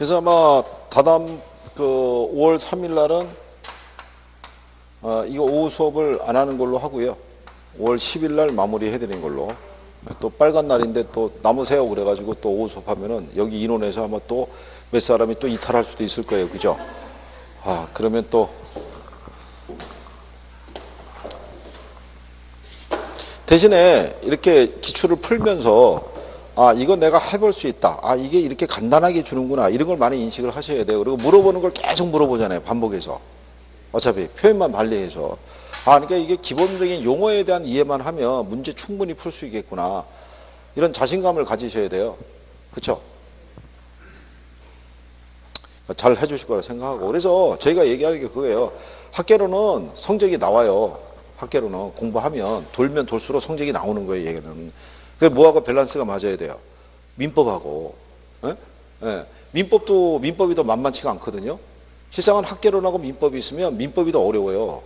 그래서 아마 다다음 그 5월 3일 날은 이거 오후 수업을 안 하는 걸로 하고요. 5월 10일 날 마무리 해드린 걸로. 또 빨간 날인데 또 남으세요 그래가지고 또 오후 수업하면은 여기 인원에서 아마 또 몇 사람이 또 이탈할 수도 있을 거예요. 그죠? 그러면 또 대신에 이렇게 기출을 풀면서 이거 내가 해볼 수 있다. 이게 이렇게 간단하게 주는구나. 이런 걸 많이 인식을 하셔야 돼요. 그리고 물어보는 걸 계속 물어보잖아요. 반복해서. 어차피 표현만 발리해서. 그러니까 이게 기본적인 용어에 대한 이해만 하면 문제 충분히 풀 수 있겠구나. 이런 자신감을 가지셔야 돼요. 그렇죠? 잘 해주실 거라 생각하고. 그래서 저희가 얘기하는 게 그거예요. 학계로는 성적이 나와요. 학계로는 공부하면 돌면 돌수록 성적이 나오는 거예요. 얘기는. 그 뭐하고 밸런스가 맞아야 돼요. 민법하고. 민법이 더 만만치가 않거든요. 실상은 학계론하고 민법이 있으면 민법이 더 어려워요.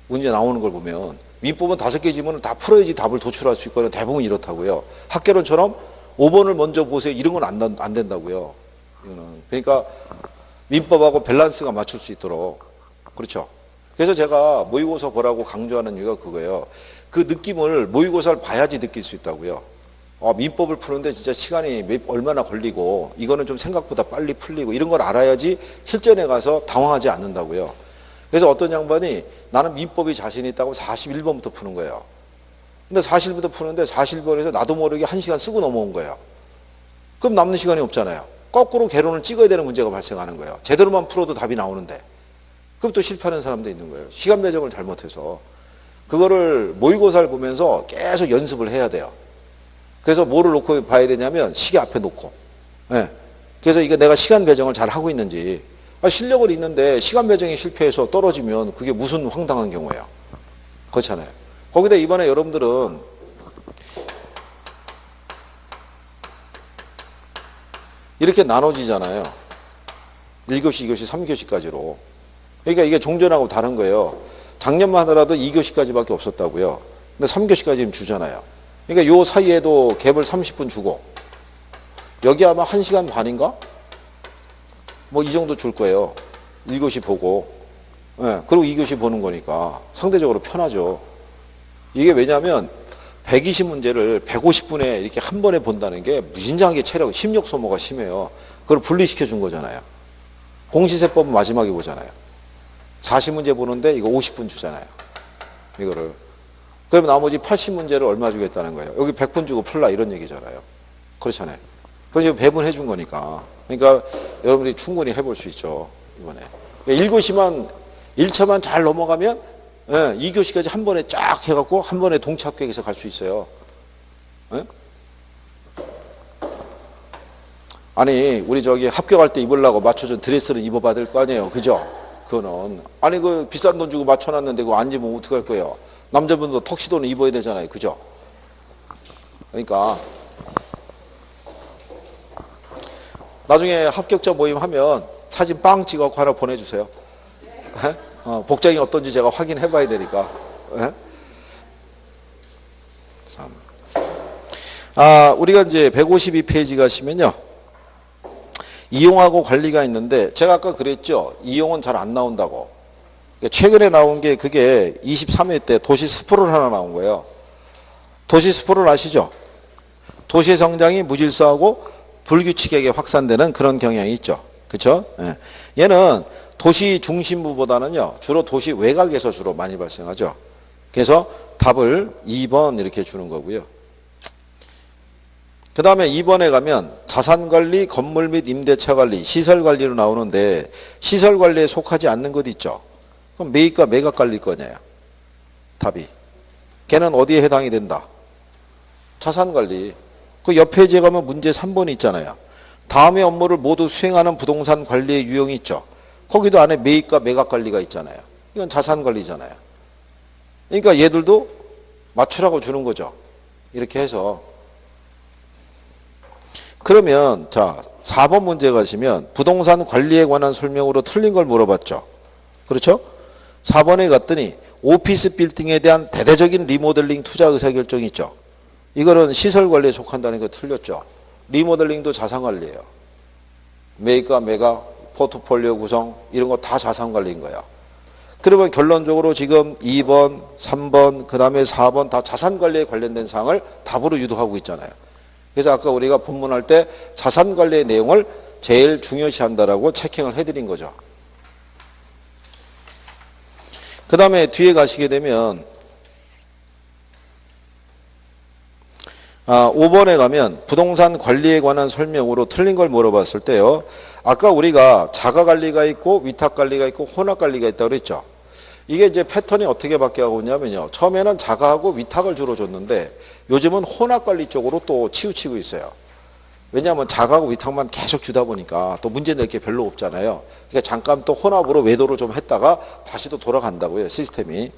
문제 나오는 걸 보면. 민법은 5개 지문을 다 풀어야지 답을 도출할 수 있거든요. 대부분 이렇다고요. 학계론처럼 5번을 먼저 보세요. 이런 건 안 된다고요. 이거는. 그러니까 민법하고 밸런스가 맞출 수 있도록. 그렇죠. 그래서 제가 모의고사 보라고 강조하는 이유가 그거예요. 그 느낌을 모의고사를 봐야지 느낄 수 있다고요. 민법을 푸는데 진짜 시간이 얼마나 걸리고 이거는 좀 생각보다 빨리 풀리고 이런 걸 알아야지 실전에 가서 당황하지 않는다고요. 그래서 어떤 양반이 나는 민법이 자신 있다고 41번부터 푸는 거예요. 근데 41번부터 푸는데 41번에서 나도 모르게 1시간 쓰고 넘어온 거예요. 그럼 남는 시간이 없잖아요. 거꾸로 개론을 찍어야 되는 문제가 발생하는 거예요. 제대로만 풀어도 답이 나오는데. 그럼 또 실패하는 사람도 있는 거예요. 시간 배정을 잘못해서. 그거를 모의고사를 보면서 계속 연습을 해야 돼요. 그래서 뭐를 놓고 봐야 되냐면 시계 앞에 놓고. 그래서 이게 내가 시간 배정을 잘 하고 있는지. 실력은 있는데 시간 배정이 실패해서 떨어지면 그게 무슨 황당한 경우예요. 그렇잖아요. 거기다 이번에 여러분들은 이렇게 나눠지잖아요. 1교시, 2교시, 3교시까지로. 그러니까 이게 종전하고 다른 거예요. 작년만 하더라도 2교시까지밖에 없었다고요. 근데 3교시까지 지금 주잖아요. 그러니까 요 사이에도 갭을 30분 주고 여기 아마 1시간 반인가? 뭐 이 정도 줄 거예요. 1교시 보고. 그리고 2교시 보는 거니까 상대적으로 편하죠. 이게 왜냐하면 120문제를 150분에 이렇게 한 번에 본다는 게 무진장하게 심력 소모가 심해요. 그걸 분리시켜 준 거잖아요. 공시세법은 마지막에 보잖아요. 40문제 보는데 이거 50분 주잖아요. 이거를. 그럼 나머지 80문제를 얼마 주겠다는 거예요. 여기 100분 주고 풀라 이런 얘기잖아요. 그렇잖아요. 그래서 배분해 준 거니까. 그러니까 여러분들이 충분히 해볼 수 있죠. 이번에. 1교시만 1차만 잘 넘어가면 2교시까지 한 번에 쫙 해갖고 한 번에 동체 합격해서 갈 수 있어요. 아니 우리 저기 합격할 때 입으려고 맞춰준 드레스를 입어봐야 될 거 아니에요. 그죠? 그거는 그 비싼 돈 주고 맞춰놨는데 그거 안 입으면 어떡할 거예요. 남자분도 턱시도는 입어야 되잖아요. 그죠? 그러니까 나중에 합격자 모임 하면 사진 빵 찍어서 하나 보내주세요. 복장이 어떤지 제가 확인해 봐야 되니까. 우리가 이제 152페이지 가시면요. 이용하고 관리가 있는데 제가 아까 그랬죠. 이용은 잘 안 나온다고. 최근에 나온 게 그게 23회 때 도시 스포를 하나 나온 거예요. 도시 스포를 아시죠? 도시의 성장이 무질서하고 불규칙하게 확산되는 그런 경향이 있죠. 그렇죠? 얘는 도시 중심부보다는요. 주로 도시 외곽에서 주로 많이 발생하죠. 그래서 답을 2번 이렇게 주는 거고요. 그 다음에 2번에 가면 자산관리, 건물 및 임대차관리, 시설관리로 나오는데 시설관리에 속하지 않는 것 있죠. 그럼 매입과 매각관리 거냐요. 답이. 걔는 어디에 해당이 된다. 자산관리. 그 옆 페이지에 가면 문제 3번이 있잖아요. 다음의 업무를 모두 수행하는 부동산 관리의 유형이 있죠. 거기도 안에 매입과 매각관리가 있잖아요. 이건 자산관리잖아요. 그러니까 얘들도 맞추라고 주는 거죠. 이렇게 해서. 그러면 자 4번 문제 가시면 부동산 관리에 관한 설명으로 틀린 걸 물어봤죠. 그렇죠? 4번에 갔더니 오피스 빌딩에 대한 대대적인 리모델링 투자 의사결정이 있죠. 이거는 시설관리에 속한다는 거 틀렸죠. 리모델링도 자산관리예요. 매입과 매각, 포트폴리오 구성 이런 거 다 자산 관리인 거야. 그러면 결론적으로 지금 2번, 3번, 그 다음에 4번 다 자산 관리에 관련된 사항을 답으로 유도하고 있잖아요. 그래서 아까 우리가 본문할 때 자산 관리의 내용을 제일 중요시한다라고 체킹을 해드린 거죠. 그 다음에 뒤에 가시게 되면 5번에 가면 부동산 관리에 관한 설명으로 틀린 걸 물어봤을 때요. 아까 우리가 자가 관리가 있고 위탁 관리가 있고 혼합 관리가 있다고 그랬죠. 이게 이제 패턴이 어떻게 바뀌어가고 있냐면요. 처음에는 자가하고 위탁을 주로 줬는데 요즘은 혼합 관리 쪽으로 또 치우치고 있어요. 왜냐하면 자가하고 위탁만 계속 주다 보니까 또 문제 낼 게 별로 없잖아요. 그러니까 잠깐 또 혼합으로 외도를 좀 했다가 다시 또 돌아간다고요. 시스템이.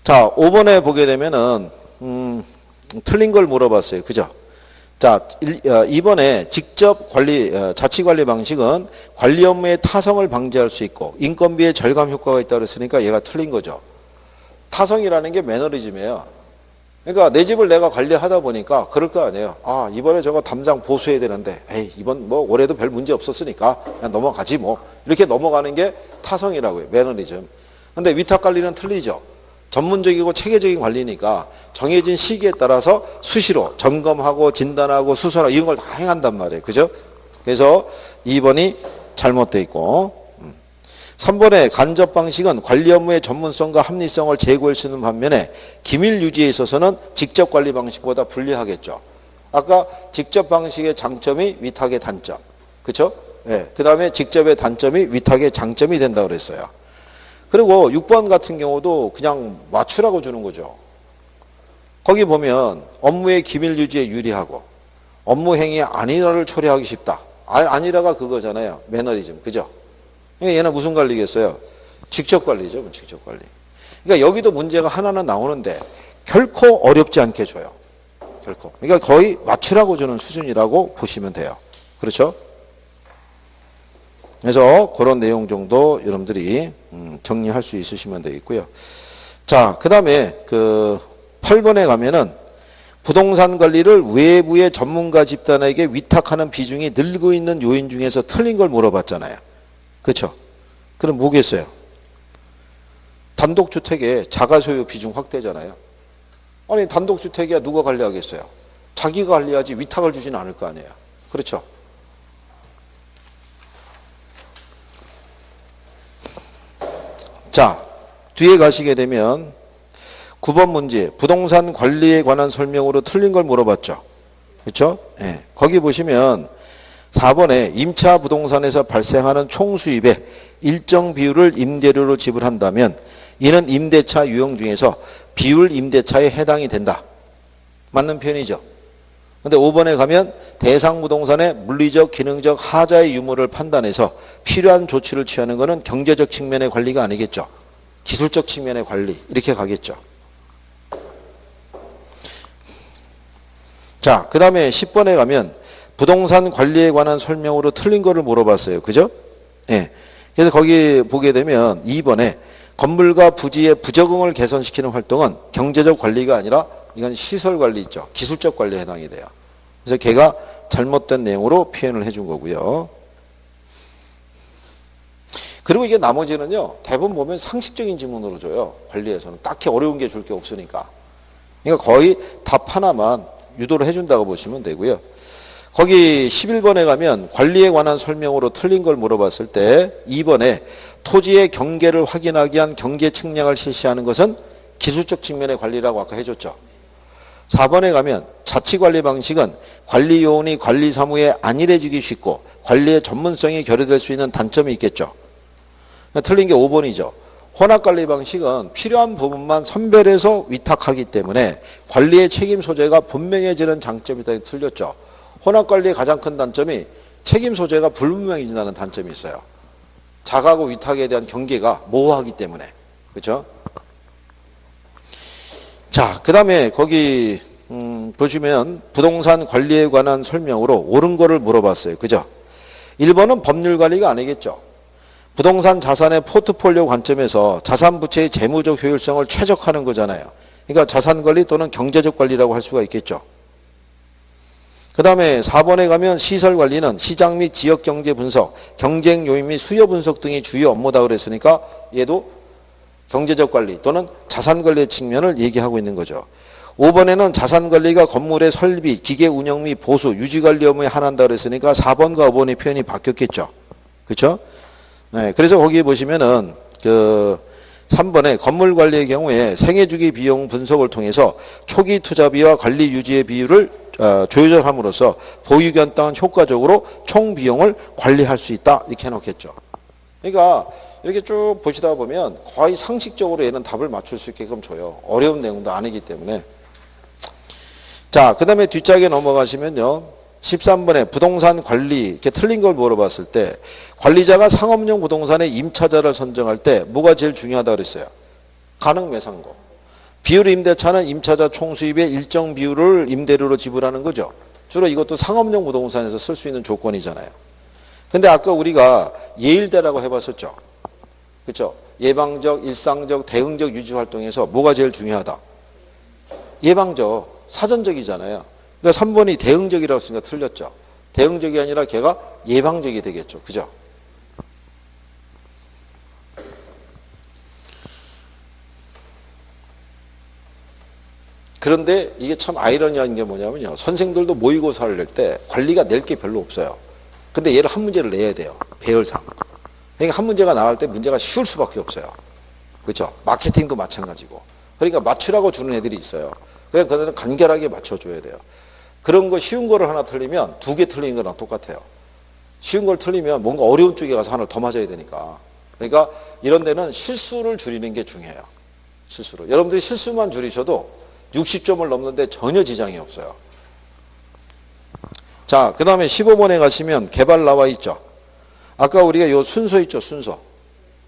자, 5번에 보게 되면은 틀린 걸 물어봤어요. 그죠? 자, 2번에 직접 관리, 자치관리 방식은 관리 업무의 타성을 방지할 수 있고 인건비의 절감 효과가 있다고 그랬으니까 얘가 틀린 거죠. 타성이라는 게 매너리즘이에요. 그러니까 내 집을 내가 관리하다 보니까 그럴 거 아니에요. 아, 이번에 저거 담장 보수해야 되는데, 에이, 이번 뭐 올해도 별 문제 없었으니까 그냥 넘어가지 뭐. 이렇게 넘어가는 게 타성이라고요. 매너리즘. 근데 위탁 관리는 틀리죠. 전문적이고 체계적인 관리니까 정해진 시기에 따라서 수시로 점검하고 진단하고 수설하고 이런 걸 다 행한단 말이에요. 그죠? 그래서 2번이 잘못되어 있고 3번의 간접 방식은 관리 업무의 전문성과 합리성을 제고할 수 있는 반면에 기밀 유지에 있어서는 직접 관리 방식보다 불리하겠죠. 아까 직접 방식의 장점이 위탁의 단점. 그렇죠? 예. 그다음에 직접의 단점이 위탁의 장점이 된다고 그랬어요. 그리고 6번 같은 경우도 그냥 맞추라고 주는 거죠. 거기 보면 업무의 기밀 유지에 유리하고 업무 행위 아니라를 초래하기 쉽다. 아니라가 그거잖아요. 매너리즘. 그죠? 얘는 무슨 관리겠어요? 직접 관리죠. 직접 관리. 그러니까 여기도 문제가 하나는 나오는데 결코 어렵지 않게 줘요. 결코. 그러니까 거의 맞추라고 주는 수준이라고 보시면 돼요. 그렇죠? 그래서 그런 내용 정도 여러분들이 정리할 수 있으시면 되겠고요. 자, 그 다음에 그 8번에 가면은 부동산 관리를 외부의 전문가 집단에게 위탁하는 비중이 늘고 있는 요인 중에서 틀린 걸 물어봤잖아요. 그렇죠? 그럼 뭐겠어요? 단독주택의 자가소유 비중 확대잖아요. 아니 단독주택이야 누가 관리하겠어요? 자기가 관리하지 위탁을 주지는 않을 거 아니에요. 그렇죠? 자, 뒤에 가시게 되면 9번 문제 부동산 관리에 관한 설명으로 틀린 걸 물어봤죠. 그렇죠? 예. 거기 보시면 4번에 임차 부동산에서 발생하는 총 수입의 일정 비율을 임대료로 지불한다면 이는 임대차 유형 중에서 비율 임대차에 해당이 된다. 맞는 표현이죠. 그런데 5번에 가면 대상 부동산의 물리적, 기능적 하자의 유무를 판단해서 필요한 조치를 취하는 것은 경제적 측면의 관리가 아니겠죠. 기술적 측면의 관리 이렇게 가겠죠. 자, 그 다음에 10번에 가면 부동산 관리에 관한 설명으로 틀린 거를 물어봤어요. 그죠? 예. 그래서 거기 보게 되면 2번에 건물과 부지의 부적응을 개선시키는 활동은 경제적 관리가 아니라 이건 시설 관리 있죠. 기술적 관리에 해당이 돼요. 그래서 걔가 잘못된 내용으로 표현을 해준 거고요. 그리고 이게 나머지는요. 대부분 보면 상식적인 지문으로 줘요. 관리에서는. 딱히 어려운 게 줄 게 없으니까. 그러니까 거의 답 하나만 유도를 해준다고 보시면 되고요. 거기 11번에 가면 관리에 관한 설명으로 틀린 걸 물어봤을 때 2번에 토지의 경계를 확인하기 위한 경계 측량을 실시하는 것은 기술적 측면의 관리라고 아까 해줬죠. 4번에 가면 자치관리 방식은 관리 요원이 관리 사무에 안일해지기 쉽고 관리의 전문성이 결여될 수 있는 단점이 있겠죠. 틀린 게 5번이죠. 혼합관리 방식은 필요한 부분만 선별해서 위탁하기 때문에 관리의 책임 소재가 분명해지는 장점이 있다고 틀렸죠. 혼합관리의 가장 큰 단점이 책임 소재가 불분명해진다는 단점이 있어요. 자가하고 위탁에 대한 경계가 모호하기 때문에. 그렇죠? 자, 그 다음에 거기 보시면 부동산 관리에 관한 설명으로 옳은 거를 물어봤어요. 그죠? 1번은 법률 관리가 아니겠죠. 부동산 자산의 포트폴리오 관점에서 자산 부채의 재무적 효율성을 최적화하는 거잖아요. 그러니까 자산 관리 또는 경제적 관리라고 할 수가 있겠죠. 그 다음에 4번에 가면 시설관리는 시장 및 지역경제 분석, 경쟁 요인 및 수요 분석 등이 주요 업무다 그랬으니까 얘도 경제적 관리 또는 자산관리의 측면을 얘기하고 있는 거죠. 5번에는 자산관리가 건물의 설비, 기계 운영 및 보수, 유지관리 업무에 한한다 그랬으니까 4번과 5번의 표현이 바뀌었겠죠. 그렇죠? 네, 그래서 거기 보시면은 3번에 건물 관리의 경우에 생애주기 비용 분석을 통해서 초기 투자비와 관리 유지의 비율을 조절함으로써 보유기간 동안 효과적으로 총 비용을 관리할 수 있다 이렇게 해놓겠죠. 그러니까 이렇게 쭉 보시다 보면 거의 상식적으로 얘는 답을 맞출 수 있게끔 줘요. 어려운 내용도 아니기 때문에. 자, 그 다음에 뒷짝에 넘어가시면요. 13번에 부동산 관리 이렇게 틀린 걸 물어봤을 때 관리자가 상업용 부동산의 임차자를 선정할 때 뭐가 제일 중요하다 그랬어요? 가능 매상고. 비율 임대차는 임차자 총수입의 일정 비율을 임대료로 지불하는 거죠. 주로 이것도 상업용 부동산에서 쓸 수 있는 조건이잖아요. 근데 아까 우리가 예일대라고 해봤었죠. 그렇죠? 예방적, 일상적, 대응적 유지 활동에서 뭐가 제일 중요하다? 예방적, 사전적이잖아요. 그러니까 3번이 대응적이라고 했으니까 틀렸죠. 대응적이 아니라 걔가 예방적이 되겠죠. 그죠? 그런데 이게 참 아이러니한 게 뭐냐면요. 선생들도 모의고사를 낼 때 관리가 낼 게 별로 없어요. 근데 얘를 한 문제를 내야 돼요. 배열상. 그러니까 한 문제가 나올 때 문제가 쉬울 수밖에 없어요. 그렇죠? 마케팅도 마찬가지고. 그러니까 맞추라고 주는 애들이 있어요. 그래서 그들은 간결하게 맞춰줘야 돼요. 그런 거 쉬운 거를 하나 틀리면 2개 틀린 거랑 똑같아요. 쉬운 걸 틀리면 뭔가 어려운 쪽에 가서 하나를 더 맞아야 되니까. 그러니까 이런 데는 실수를 줄이는 게 중요해요. 실수를. 여러분들이 실수만 줄이셔도 60점을 넘는데 전혀 지장이 없어요. 자, 그 다음에 15번에 가시면 개발 나와 있죠. 아까 우리가 요 순서 있죠, 순서.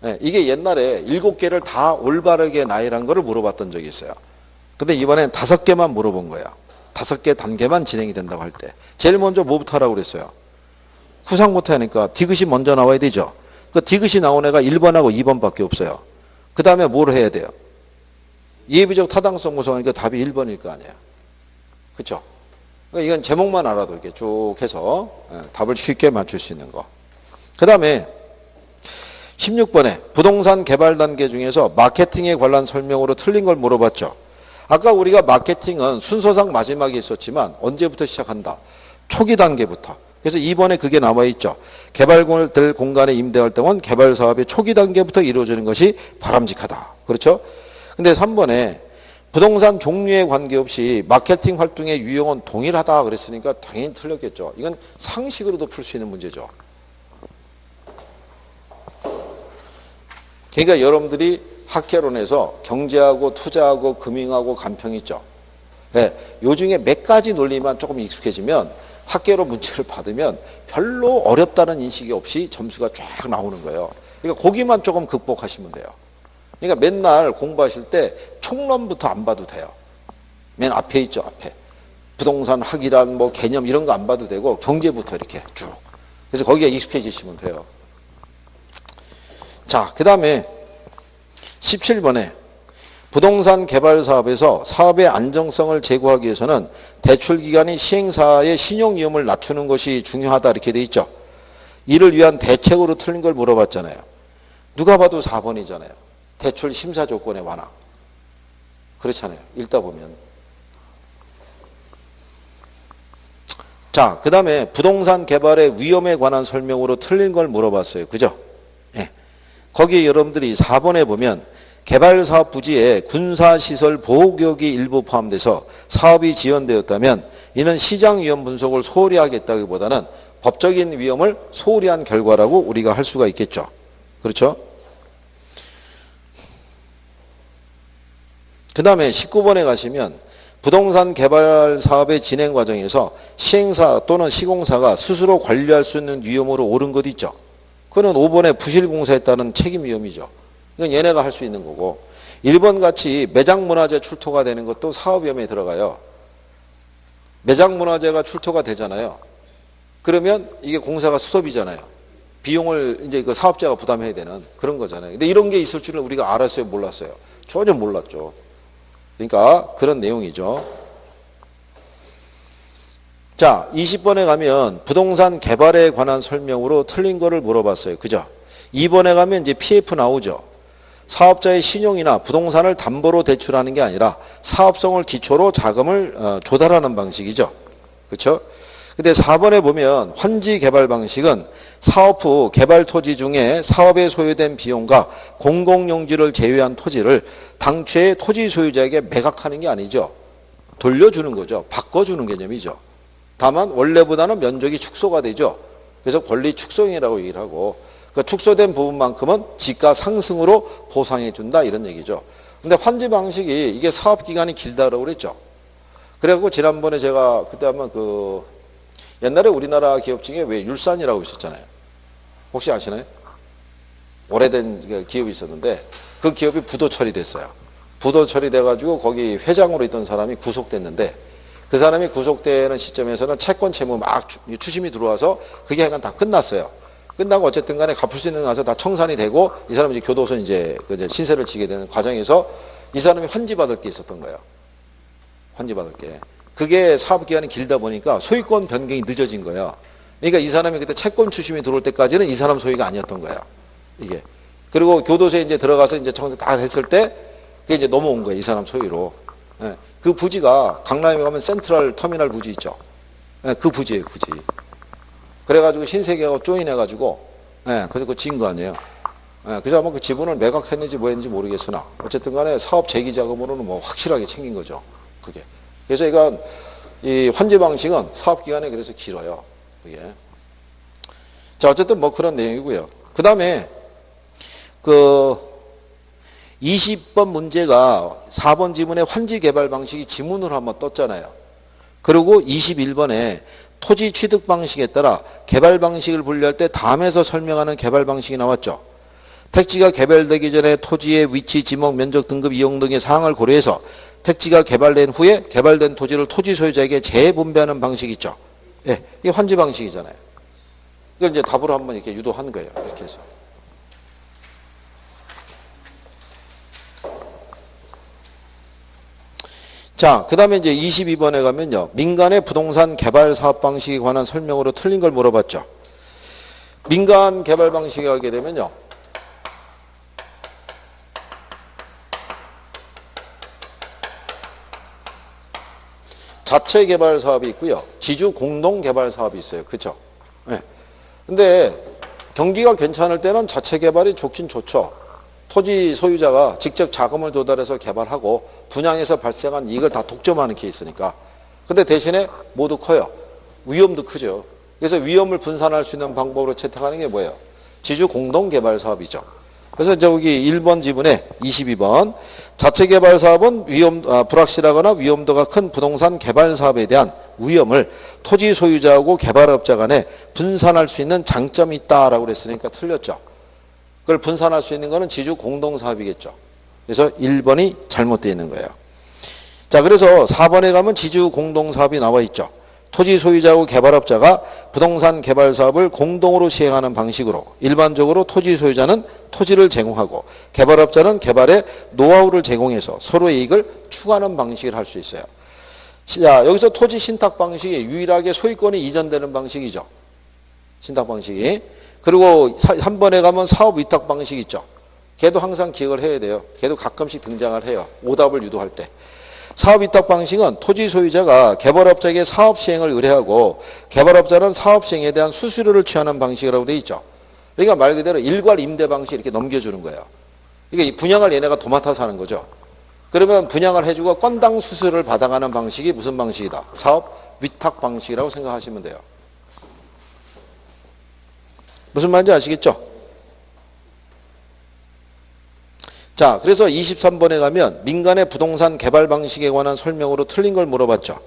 네, 이게 옛날에 7개를 다 올바르게 나열한 거를 물어봤던 적이 있어요. 근데 이번엔 5개만 물어본 거야. 5개 단계만 진행이 된다고 할 때. 제일 먼저 뭐부터 하라고 그랬어요? 구상부터 하니까 디귿이 먼저 나와야 되죠. 그 디귿이 나온 애가 1번하고 2번밖에 없어요. 그 다음에 뭘 해야 돼요? 예비적 타당성 구성하니까 답이 1번일 거 아니에요. 그렇죠? 그러니까 이건 제목만 알아도 이렇게 쭉 해서 답을 쉽게 맞출 수 있는 거. 그 다음에 16번에 부동산 개발 단계 중에서 마케팅에 관한 설명으로 틀린 걸 물어봤죠. 아까 우리가 마케팅은 순서상 마지막에 있었지만 언제부터 시작한다? 초기 단계부터. 그래서 2번에 그게 나와 있죠. 개발될 공간의 임대 활동은 개발 사업의 초기 단계부터 이루어지는 것이 바람직하다. 그렇죠? 근데 3번에 부동산 종류에 관계없이 마케팅 활동의 유형은 동일하다 그랬으니까 당연히 틀렸겠죠. 이건 상식으로도 풀 수 있는 문제죠. 그러니까 여러분들이 학개론에서 경제하고 투자하고 금융하고 간평 있죠. 네, 요 중에 몇 가지 논리만 조금 익숙해지면 학개론 문제를 받으면 별로 어렵다는 인식이 없이 점수가 쫙 나오는 거예요. 그러니까 거기만 조금 극복하시면 돼요. 그러니까 맨날 공부하실 때 총론부터 안 봐도 돼요. 맨 앞에 있죠, 앞에. 부동산 학이란 뭐 개념 이런 거 안 봐도 되고 경제부터 이렇게 쭉. 그래서 거기에 익숙해지시면 돼요. 자, 그 다음에 17번에 부동산 개발 사업에서 사업의 안정성을 제고하기 위해서는 대출 기간이 시행사의 신용 위험을 낮추는 것이 중요하다 이렇게 돼 있죠. 이를 위한 대책으로 틀린 걸 물어봤잖아요. 누가 봐도 4번이잖아요. 대출 심사 조건의 완화. 그렇잖아요. 읽다 보면. 자, 그 다음에 부동산 개발의 위험에 관한 설명으로 틀린 걸 물어봤어요. 그죠? 예. 거기에 여러분들이 4번에 보면 개발사업 부지에 군사시설 보호구역이 일부 포함돼서 사업이 지연되었다면 이는 시장 위험 분석을 소홀히 하겠다기보다는 법적인 위험을 소홀히 한 결과라고 우리가 할 수가 있겠죠. 그렇죠? 그 다음에 19번에 가시면 부동산 개발 사업의 진행 과정에서 시행사 또는 시공사가 스스로 관리할 수 있는 위험으로 옳은 것 있죠. 그건 5번에 부실공사에 따른 책임 위험이죠. 이건 얘네가 할 수 있는 거고 1번 같이 매장문화재 출토가 되는 것도 사업위험에 들어가요. 매장문화재가 출토가 되잖아요. 그러면 이게 공사가 스톱이잖아요. 비용을 이제 그 사업자가 부담해야 되는 그런 거잖아요. 근데 이런 게 있을 줄은 우리가 알았어요, 몰랐어요? 전혀 몰랐죠. 그러니까 그런 내용이죠. 자, 20번에 가면 부동산 개발에 관한 설명으로 틀린 거를 물어봤어요. 그죠? 2번에 가면 이제 PF 나오죠. 사업자의 신용이나 부동산을 담보로 대출하는 게 아니라 사업성을 기초로 자금을 조달하는 방식이죠. 그렇죠? 근데 4번에 보면 환지 개발 방식은 사업 후 개발 토지 중에 사업에 소요된 비용과 공공용지를 제외한 토지를 당초의 토지 소유자에게 매각하는 게 아니죠. 돌려주는 거죠. 바꿔주는 개념이죠. 다만 원래보다는 면적이 축소가 되죠. 그래서 권리 축소형이라고 얘기를 하고 그 축소된 부분만큼은 지가 상승으로 보상해 준다 이런 얘기죠. 근데 환지 방식이 이게 사업 기간이 길다라고 그랬죠. 그래갖고 지난번에 제가 그때 한번 옛날에 우리나라 기업 중에 왜 율산이라고 있었잖아요. 혹시 아시나요? 오래된 기업이 있었는데 그 기업이 부도 처리됐어요. 부도 처리돼가지고 거기 회장으로 있던 사람이 구속됐는데 그 사람이 구속되는 시점에서는 채권 채무 막 추심이 들어와서 그게 약간 다 끝났어요. 끝나고 어쨌든 간에 갚을 수 있는 거 가서 다 청산이 되고 이 사람이 이제 교도소 이제 신세를 지게 되는 과정에서 이 사람이 환지받을 게 있었던 거예요. 환지받을 게. 그게 사업기간이 길다 보니까 소유권 변경이 늦어진 거예요. 그러니까 이 사람이 그때 채권 추심이 들어올 때까지는 이 사람 소유가 아니었던 거예요. 이게. 그리고 교도소에 이제 들어가서 이제 청산 다 했을 때 그게 이제 넘어온 거예요. 이 사람 소유로. 예. 그 부지가 강남에 가면 센트럴 터미널 부지 있죠. 예. 그 부지예요, 부지. 그래가지고 신세계하고 조인해가지고, 예. 그래서 그거 진 거 아니에요. 예. 그래서 아마 그 지분을 매각했는지 뭐 했는지 모르겠으나 어쨌든 간에 사업 재기 자금으로는 뭐 확실하게 챙긴 거죠. 그게. 그래서 이건 이 환지 방식은 사업 기간이 그래서 길어요. 그게. 자, 어쨌든 뭐 그런 내용이고요. 그 다음에 20번 문제가 4번 지문에 환지 개발 방식이 지문으로 한번 떴잖아요. 그리고 21번에 토지 취득 방식에 따라 개발 방식을 분류할 때 다음에서 설명하는 개발 방식이 나왔죠. 택지가 개발되기 전에 토지의 위치, 지목, 면적, 등급, 이용 등의 사항을 고려해서 택지가 개발된 후에 개발된 토지를 토지 소유자에게 재분배하는 방식이 있죠. 예, 이게 환지 방식이잖아요. 이걸 이제 답으로 한번 이렇게 유도한 거예요. 이렇게 해서. 자, 그 다음에 이제 22번에 가면요. 민간의 부동산 개발 사업 방식에 관한 설명으로 틀린 걸 물어봤죠. 민간 개발 방식에 가게 되면요. 자체 개발 사업이 있고요. 지주 공동 개발 사업이 있어요. 그렇죠? 네. 근데 경기가 괜찮을 때는 자체 개발이 좋긴 좋죠. 토지 소유자가 직접 자금을 조달해서 개발하고 분양에서 발생한 이익을 다 독점하는 케이스니까. 근데 대신에 모두 커요. 위험도 크죠. 그래서 위험을 분산할 수 있는 방법으로 채택하는 게 뭐예요? 지주 공동 개발 사업이죠. 그래서 저기 1번 지문에 22번 자체 개발 사업은 불확실하거나 위험도가 큰 부동산 개발 사업에 대한 위험을 토지 소유자하고 개발업자 간에 분산할 수 있는 장점이 있다라고 그랬으니까 틀렸죠. 그걸 분산할 수 있는 거는 지주 공동 사업이겠죠. 그래서 1번이 잘못되어 있는 거예요. 자, 그래서 4번에 가면 지주 공동 사업이 나와 있죠. 토지 소유자하고 개발업자가 부동산 개발 사업을 공동으로 시행하는 방식으로 일반적으로 토지 소유자는 토지를 제공하고 개발업자는 개발의 노하우를 제공해서 서로의 이익을 추구하는 방식을 할 수 있어요. 자, 여기서 토지 신탁 방식이 유일하게 소유권이 이전되는 방식이죠. 신탁 방식이. 그리고 한 번에 가면 사업 위탁 방식이 있죠. 걔도 항상 기억을 해야 돼요. 걔도 가끔씩 등장을 해요. 오답을 유도할 때. 사업 위탁 방식은 토지 소유자가 개발업자에게 사업 시행을 의뢰하고 개발업자는 사업 시행에 대한 수수료를 취하는 방식이라고 되어 있죠. 그러니까 말 그대로 일괄 임대 방식 이렇게 넘겨주는 거예요. 그러니까 이 분양을 얘네가 도맡아서 하는 거죠. 그러면 분양을 해주고 건당 수수료를 받아가는 방식이 무슨 방식이다? 사업 위탁 방식이라고 생각하시면 돼요. 무슨 말인지 아시겠죠? 자, 그래서 23번에 가면 민간의 부동산 개발 방식에 관한 설명으로 틀린 걸 물어봤죠.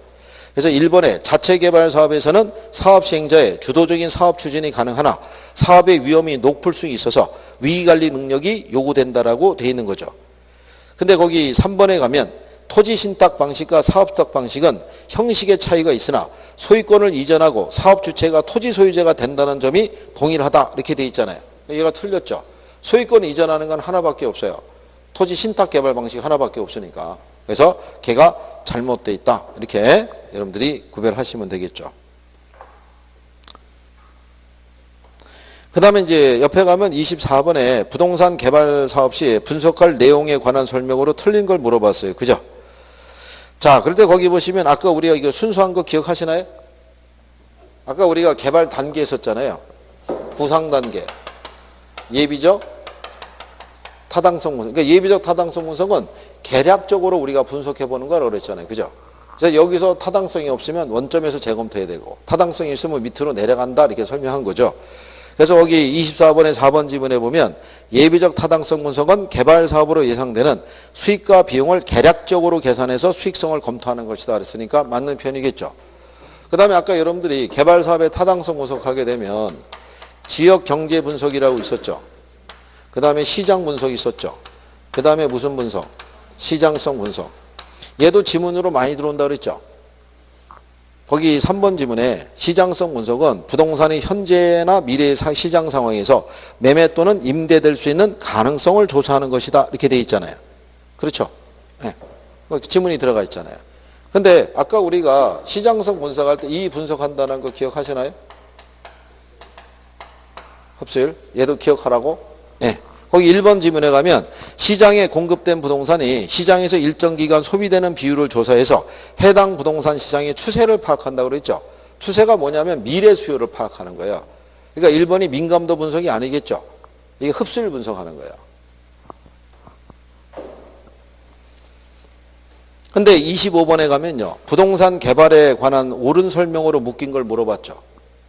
그래서 1번에 자체 개발 사업에서는 사업 시행자의 주도적인 사업 추진이 가능하나 사업의 위험이 높을 수 있어서 위기관리 능력이 요구된다라고 돼 있는 거죠. 근데 거기 3번에 가면 토지 신탁 방식과 사업 위탁 방식은 형식의 차이가 있으나 소유권을 이전하고 사업 주체가 토지 소유자가 된다는 점이 동일하다 이렇게 돼 있잖아요. 얘가 틀렸죠. 소유권 이전하는 건 하나밖에 없어요. 토지 신탁 개발 방식 하나밖에 없으니까. 그래서 걔가 잘못돼 있다. 이렇게 여러분들이 구별하시면 되겠죠. 그 다음에 이제 옆에 가면 24번에 부동산 개발 사업 시 분석할 내용에 관한 설명으로 틀린 걸 물어봤어요. 그죠? 자, 그럴 때 거기 보시면 아까 우리가 이거 순수한 거 기억하시나요? 아까 우리가 개발 단계 했었잖아요. 구상 단계. 예비적 타당성 분석. 그러니까 예비적 타당성 분석은 계략적으로 우리가 분석해 보는 거라고 그랬잖아요. 그죠? 그래서 여기서 타당성이 없으면 원점에서 재검토해야 되고 타당성이 있으면 밑으로 내려간다 이렇게 설명한 거죠. 그래서 거기 24번에 4번 지문에 보면 예비적 타당성 분석은 개발 사업으로 예상되는 수익과 비용을 계략적으로 계산해서 수익성을 검토하는 것이다 그랬으니까 맞는 표현이겠죠. 그 다음에 아까 여러분들이 개발 사업의 타당성 분석하게 되면 지역 경제 분석이라고 있었죠. 그 다음에 시장 분석이 있었죠. 그 다음에 무슨 분석? 시장성 분석. 얘도 지문으로 많이 들어온다 그랬죠. 거기 3번 지문에 시장성 분석은 부동산의 현재나 미래의 시장 상황에서 매매 또는 임대될 수 있는 가능성을 조사하는 것이다. 이렇게 돼 있잖아요. 그렇죠? 네. 지문이 들어가 있잖아요. 근데 아까 우리가 시장성 분석할 때 이 분석한다는 거 기억하시나요? 흡수율? 얘도 기억하라고? 네. 거기 1번 지문에 가면 시장에 공급된 부동산이 시장에서 일정 기간 소비되는 비율을 조사해서 해당 부동산 시장의 추세를 파악한다고 그랬죠. 추세가 뭐냐면 미래 수요를 파악하는 거예요. 그러니까 1번이 민감도 분석이 아니겠죠. 이게 흡수율 분석하는 거예요. 근데 25번에 가면요. 부동산 개발에 관한 옳은 설명으로 묶인 걸 물어봤죠.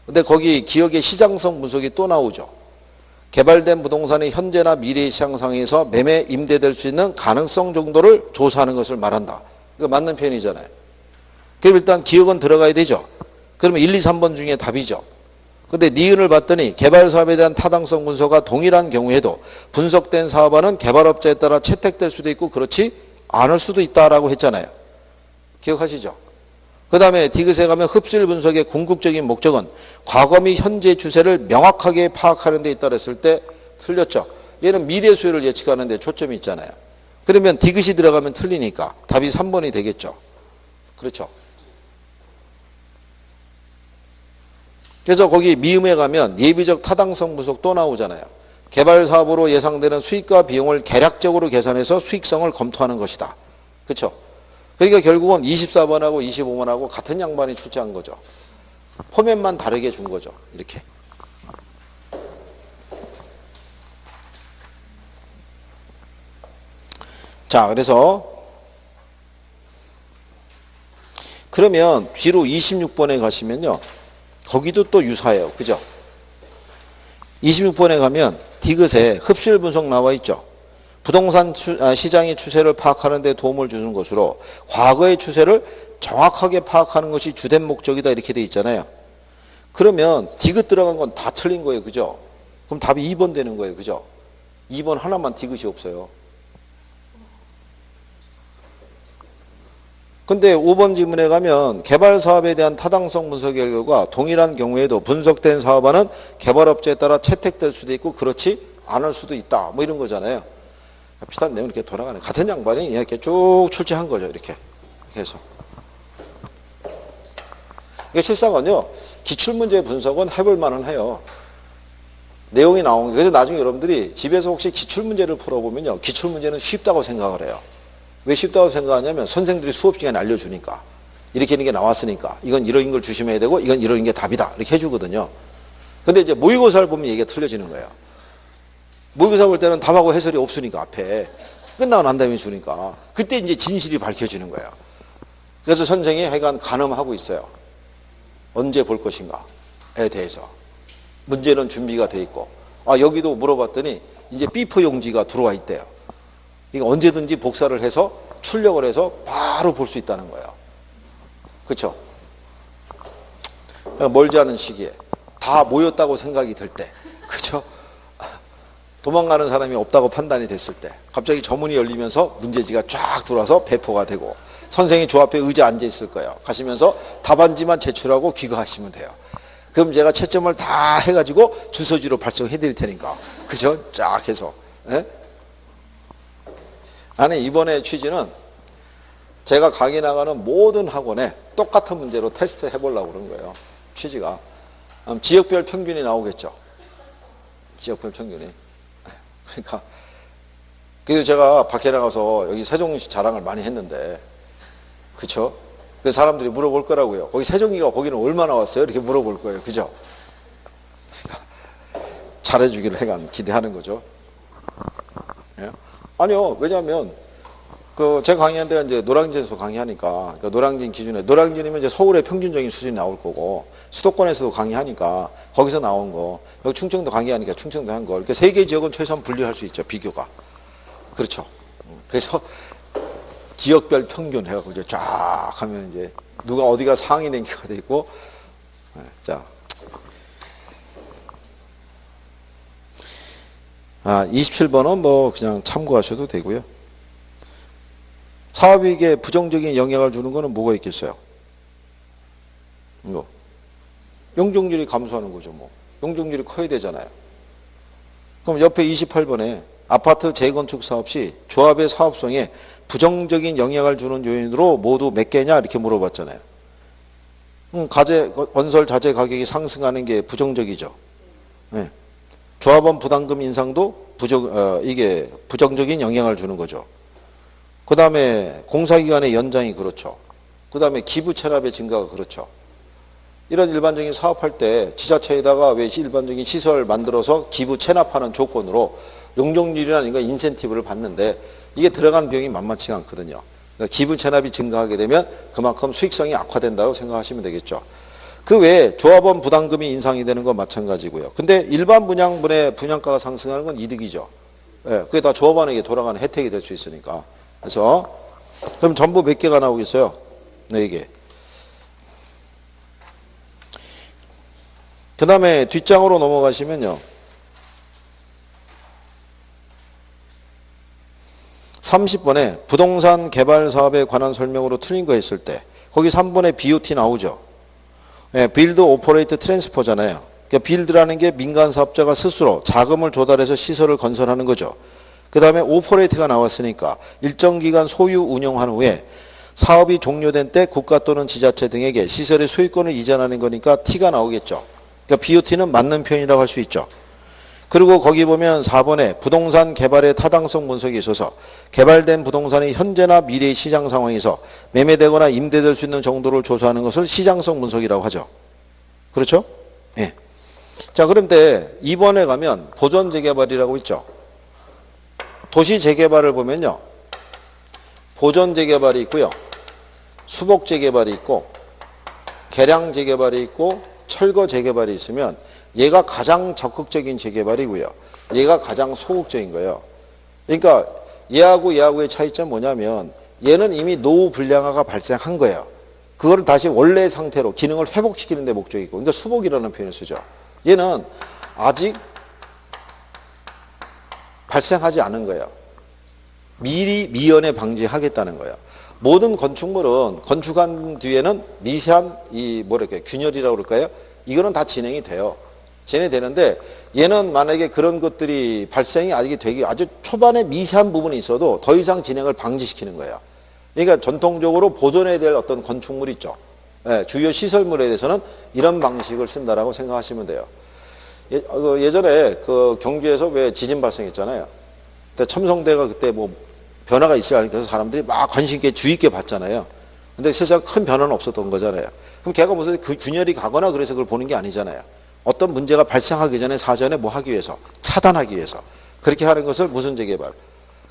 근데 거기 기억의 시장성 분석이 또 나오죠. 개발된 부동산의 현재나 미래의 시장 상황에서 매매 임대될 수 있는 가능성 정도를 조사하는 것을 말한다. 이거 맞는 표현이잖아요. 그럼 일단 기억은 들어가야 되죠. 그러면 1, 2, 3번 중에 답이죠. 근데 니은을 봤더니 개발 사업에 대한 타당성 분석과 동일한 경우에도 분석된 사업화는 개발업자에 따라 채택될 수도 있고 그렇지 않을 수도 있다라고 했잖아요. 기억하시죠? 그 다음에 디귿에 가면 흡수율 분석의 궁극적인 목적은 과거 및 현재 추세를 명확하게 파악하는 데 있다 그랬을 때 틀렸죠. 얘는 미래 수요를 예측하는 데 초점이 있잖아요. 그러면 디귿이 들어가면 틀리니까 답이 3번이 되겠죠. 그렇죠. 그래서 거기 미음에 가면 예비적 타당성 분석 또 나오잖아요. 개발 사업으로 예상되는 수익과 비용을 계략적으로 계산해서 수익성을 검토하는 것이다. 그렇죠. 그러니까 결국은 24번하고 25번하고 같은 양반이 출제한 거죠. 포맷만 다르게 준 거죠. 이렇게. 자, 그래서 그러면 뒤로 26번에 가시면요. 거기도 또 유사해요. 그죠? 26번에 가면 디귿에 흡수율 분석 나와 있죠. 부동산 시장의 추세를 파악하는 데 도움을 주는 것으로 과거의 추세를 정확하게 파악하는 것이 주된 목적이다 이렇게 돼 있잖아요. 그러면 디귿 들어간 건 다 틀린 거예요. 그죠? 그럼 답이 2번 되는 거예요. 그죠? 2번 하나만 디귿이 없어요. 근데 5번 지문에 가면 개발 사업에 대한 타당성 분석 결과 동일한 경우에도 분석된 사업화는 개발업체에 따라 채택될 수도 있고 그렇지 않을 수도 있다. 뭐 이런 거잖아요. 비슷한 내용 이렇게 돌아가는 같은 양반이 이렇게 쭉 출제한 거죠. 이렇게 해서 이게 실상은요 기출문제 분석은 해볼 만은 해요. 내용이 나온 게. 그래서 나중에 여러분들이 집에서 혹시 기출문제를 풀어보면요 기출문제는 쉽다고 생각을 해요. 왜 쉽다고 생각하냐면 선생들이 수업 시간에 알려주니까 이렇게 있는 게 나왔으니까 이건 이런 걸 조심해야 되고 이건 이런 게 답이다 이렇게 해주거든요. 근데 이제 모의고사를 보면 얘기가 틀려지는 거예요. 모의고사 볼 때는 답하고 해설이 없으니까 앞에 끝나고 난 다음에 주니까 그때 이제 진실이 밝혀지는 거예요. 그래서 선생이 하여간 가늠하고 있어요. 언제 볼 것인가에 대해서 문제는 준비가 돼 있고 여기도 물어봤더니 이제 B4 용지가 들어와 있대요. 이거 언제든지 복사를 해서 출력을 해서 바로 볼 수 있다는 거예요. 그렇죠? 멀지 않은 시기에 다 모였다고 생각이 들 때 그렇죠? 도망가는 사람이 없다고 판단이 됐을 때 갑자기 저 문이 열리면서 문제지가 쫙 들어와서 배포가 되고 선생이 저 앞에 의자 앉아 있을 거예요. 가시면서 답안지만 제출하고 귀가하시면 돼요. 그럼 제가 채점을 다 해가지고 주소지로 발송해 드릴 테니까 그죠? 쫙 해서 아니 이번에 취지는 제가 강의 나가는 모든 학원에 똑같은 문제로 테스트 해보려고 그런 거예요. 취지가 지역별 평균이 나오겠죠. 지역별 평균이. 그러니까 그래서 제가 밖에 나가서 여기 세종시 자랑을 많이 했는데, 그쵸? 그 사람들이 물어볼 거라고요. 거기 세종이가 거기는 얼마나 왔어요? 이렇게 물어볼 거예요. 그죠? 그러니까 잘해주기를 해간 기대하는 거죠. 예? 아니요. 왜냐하면 그 제가 강의한 데가 이제 노량진에서 강의하니까, 그러니까 노량진 기준에, 노량진이면 이제 서울의 평균적인 수준이 나올 거고, 수도권에서도 강의하니까 거기서 나온 거, 여기 충청도 강의하니까 충청도 한 거, 이렇게 세 개 지역은 최소한 분리할 수 있죠. 비교가. 그렇죠. 그래서 지역별 평균 해갖고 이제 쫙 하면 이제 누가 어디가 상위 랭킹가 돼 있고, 자. 27번은 뭐 그냥 참고하셔도 되고요. 사업이익에 부정적인 영향을 주는 거는 뭐가 있겠어요? 이거. 용적률이 감소하는 거죠, 뭐. 용적률이 커야 되잖아요. 그럼 옆에 28번에 아파트 재건축 사업 시 조합의 사업성에 부정적인 영향을 주는 요인으로 모두 몇 개냐 이렇게 물어봤잖아요. 건설 자재 가격이 상승하는 게 부정적이죠. 네. 조합원 부담금 인상도 이게 부정적인 영향을 주는 거죠. 그 다음에 공사기간의 연장이 그렇죠. 그 다음에 기부 체납의 증가가 그렇죠. 이런 일반적인 사업할 때 지자체에다가 왜 일반적인 시설 만들어서 기부 체납하는 조건으로 용적률이라는 인센티브를 받는데 이게 들어간 비용이 만만치가 않거든요. 그러니까 기부 체납이 증가하게 되면 그만큼 수익성이 악화된다고 생각하시면 되겠죠. 그 외에 조합원 부담금이 인상이 되는 건 마찬가지고요. 근데 일반 분양분의 분양가가 상승하는 건 이득이죠. 예, 그게 다 조합원에게 돌아가는 혜택이 될 수 있으니까. 그래서 그럼 전부 몇 개가 나오겠어요? 4개. 그 다음에 뒷장으로 넘어가시면요. 30번에 부동산 개발 사업에 관한 설명으로 틀린 거 했을 때 거기 3번에 BOT 나오죠. 예, 빌드 오퍼레이트 트랜스퍼잖아요. 그러니까 빌드라는 게 민간 사업자가 스스로 자금을 조달해서 시설을 건설하는 거죠. 그 다음에 오퍼레이트가 나왔으니까 일정 기간 소유 운영한 후에 사업이 종료된 때 국가 또는 지자체 등에게 시설의 소유권을 이전하는 거니까 T가 나오겠죠. 그러니까 BOT는 맞는 표현이라고 할 수 있죠. 그리고 거기 보면 4번에 부동산 개발의 타당성 분석이 있어서 개발된 부동산이 현재나 미래의 시장 상황에서 매매되거나 임대될 수 있는 정도를 조사하는 것을 시장성 분석이라고 하죠. 그렇죠? 예. 자, 그런데 2번에 가면 보전 재개발이라고 있죠. 도시 재개발을 보면요. 보전 재개발이 있고요. 수복 재개발이 있고 개량 재개발이 있고 철거 재개발이 있으면 얘가 가장 적극적인 재개발이고요. 얘가 가장 소극적인 거예요. 그러니까 얘하고의 차이점 뭐냐면 얘는 이미 노후 불량화가 발생한 거예요. 그거를 다시 원래 상태로 기능을 회복시키는 데 목적이고, 그러니까 수복이라는 표현을 쓰죠. 얘는 아직 발생하지 않은 거예요. 미리 미연에 방지하겠다는 거예요. 모든 건축물은 건축한 뒤에는 미세한 균열이라고 그럴까요? 이거는 다 진행이 돼요. 진행되는데 얘는 만약에 그런 것들이 발생이 되기 아주 초반에 미세한 부분이 있어도 더 이상 진행을 방지시키는 거예요. 그러니까 전통적으로 보존해야 될 어떤 건축물 있죠. 예, 주요 시설물에 대해서는 이런 방식을 쓴다라고 생각하시면 돼요. 예전에 그 경주에서 왜 지진 발생했잖아요. 그때 첨성대가 그때 뭐 변화가 있어야 하니까 사람들이 막 관심 있게 주의 있게 봤잖아요. 근데 세상 큰 변화는 없었던 거잖아요. 그럼 걔가 무슨 그 균열이 가거나 그래서 그걸 보는 게 아니잖아요. 어떤 문제가 발생하기 전에 사전에 뭐 하기 위해서, 차단하기 위해서 그렇게 하는 것을 무슨 재개발?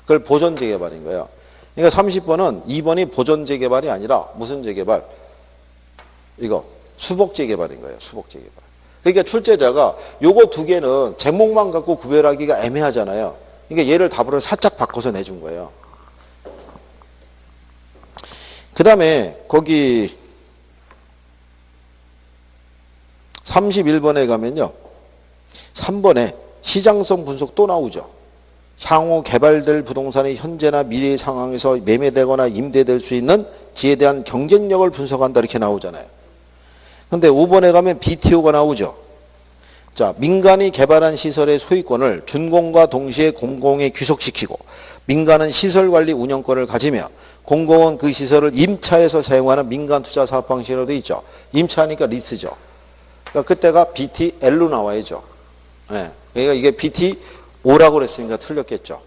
그걸 보존 재개발인 거예요. 그러니까 30번은 2번이 보존 재개발이 아니라 무슨 재개발? 이거 수복 재개발인 거예요. 수복 재개발. 그러니까 출제자가 요거 두 개는 제목만 갖고 구별하기가 애매하잖아요. 그러니까 얘를 답으로 살짝 바꿔서 내준 거예요. 그 다음에 거기 31번에 가면요. 3번에 시장성 분석 또 나오죠. 향후 개발될 부동산이 현재나 미래의 상황에서 매매되거나 임대될 수 있는 지에 대한 경쟁력을 분석한다 이렇게 나오잖아요. 근데 5번에 가면 BTO가 나오죠. 자, 민간이 개발한 시설의 소유권을 준공과 동시에 공공에 귀속시키고 민간은 시설관리 운영권을 가지며 공공은 그 시설을 임차해서 사용하는 민간 투자 사업 방식으로 되어 있죠. 임차하니까 리스죠. 그러니까 그때가 BTL로 나와야죠. 네. 그러니까 이게 BT5라고 그랬으니까 틀렸겠죠.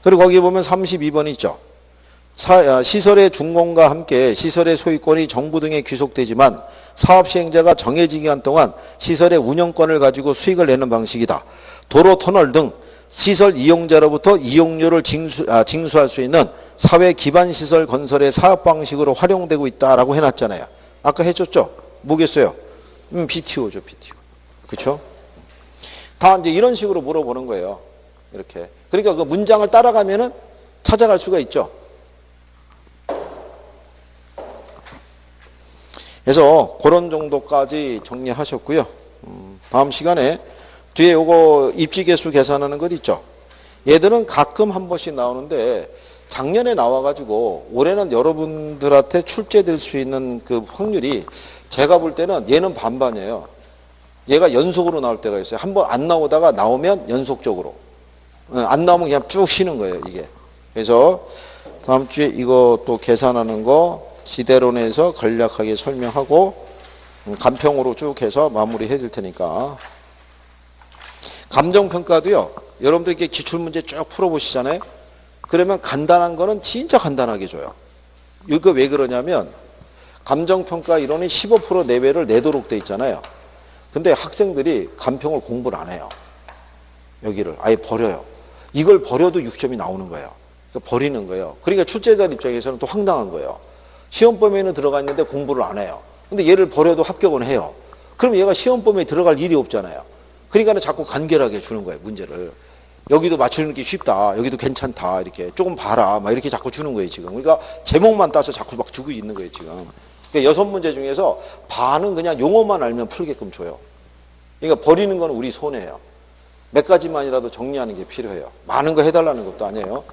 그리고 거기 보면 32번 있죠. 시설의 준공과 함께 시설의 소유권이 정부 등에 귀속되지만 사업 시행자가 정해진 기간 동안 시설의 운영권을 가지고 수익을 내는 방식이다. 도로, 터널 등 시설 이용자로부터 이용료를 징수할 수 있는 사회 기반 시설 건설의 사업 방식으로 활용되고 있다라고 해놨잖아요. 아까 해줬죠? 뭐겠어요? BTO죠, BTO. 그렇죠? 다 이제 이런 식으로 물어보는 거예요. 이렇게. 그러니까 그 문장을 따라가면은 찾아갈 수가 있죠. 그래서 그런 정도까지 정리하셨고요. 다음 시간에 뒤에 요거 입지계수 계산하는 것 있죠. 얘들은 가끔 한 번씩 나오는데 작년에 나와가지고 올해는 여러분들한테 출제될 수 있는 그 확률이 제가 볼 때는 얘는 반반이에요. 얘가 연속으로 나올 때가 있어요. 한 번 안 나오다가 나오면 연속적으로. 안 나오면 그냥 쭉 쉬는 거예요, 이게. 그래서 다음 주에 이거 또 계산하는 거 지대론에서 간략하게 설명하고 간평으로 쭉 해서 마무리 해드릴 테니까. 감정평가도요. 여러분들 이렇게 기출문제 쭉 풀어보시잖아요. 그러면 간단한 거는 진짜 간단하게 줘요. 이거 왜 그러냐면 감정평가 이론이 15% 내외를 내도록 돼 있잖아요. 근데 학생들이 감평을 공부를 안 해요. 여기를 아예 버려요. 이걸 버려도 6점이 나오는 거예요. 그러니까 버리는 거예요. 그러니까 출제자 입장에서는 또 황당한 거예요. 시험 범위에는 들어가 있는데 공부를 안 해요. 근데 얘를 버려도 합격은 해요. 그럼 얘가 시험 범위에 들어갈 일이 없잖아요. 그러니까 자꾸 간결하게 주는 거예요, 문제를. 여기도 맞추는 게 쉽다. 여기도 괜찮다. 이렇게 조금 봐라. 막 이렇게 자꾸 주는 거예요, 지금. 그러니까 제목만 따서 자꾸 막 주고 있는 거예요, 지금. 그러니까 6문제 중에서 반은 그냥 용어만 알면 풀게끔 줘요. 그러니까 버리는 건 우리 손해예요. 몇 가지만이라도 정리하는 게 필요해요. 많은 거 해달라는 것도 아니에요.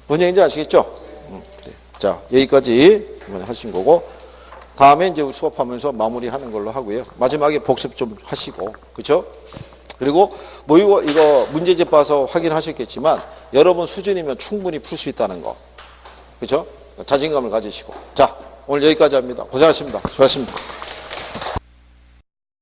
무슨 얘기인지 아시겠죠? 그래. 자, 여기까지 하신 거고, 다음에 이제 수업하면서 마무리하는 걸로 하고요. 마지막에 복습 좀 하시고, 그렇죠? 그리고 뭐 이거 문제집 봐서 확인하셨겠지만 여러분 수준이면 충분히 풀 수 있다는 거, 그렇죠? 자신감을 가지시고. 자, 오늘 여기까지 합니다. 고생하셨습니다. 수고하셨습니다.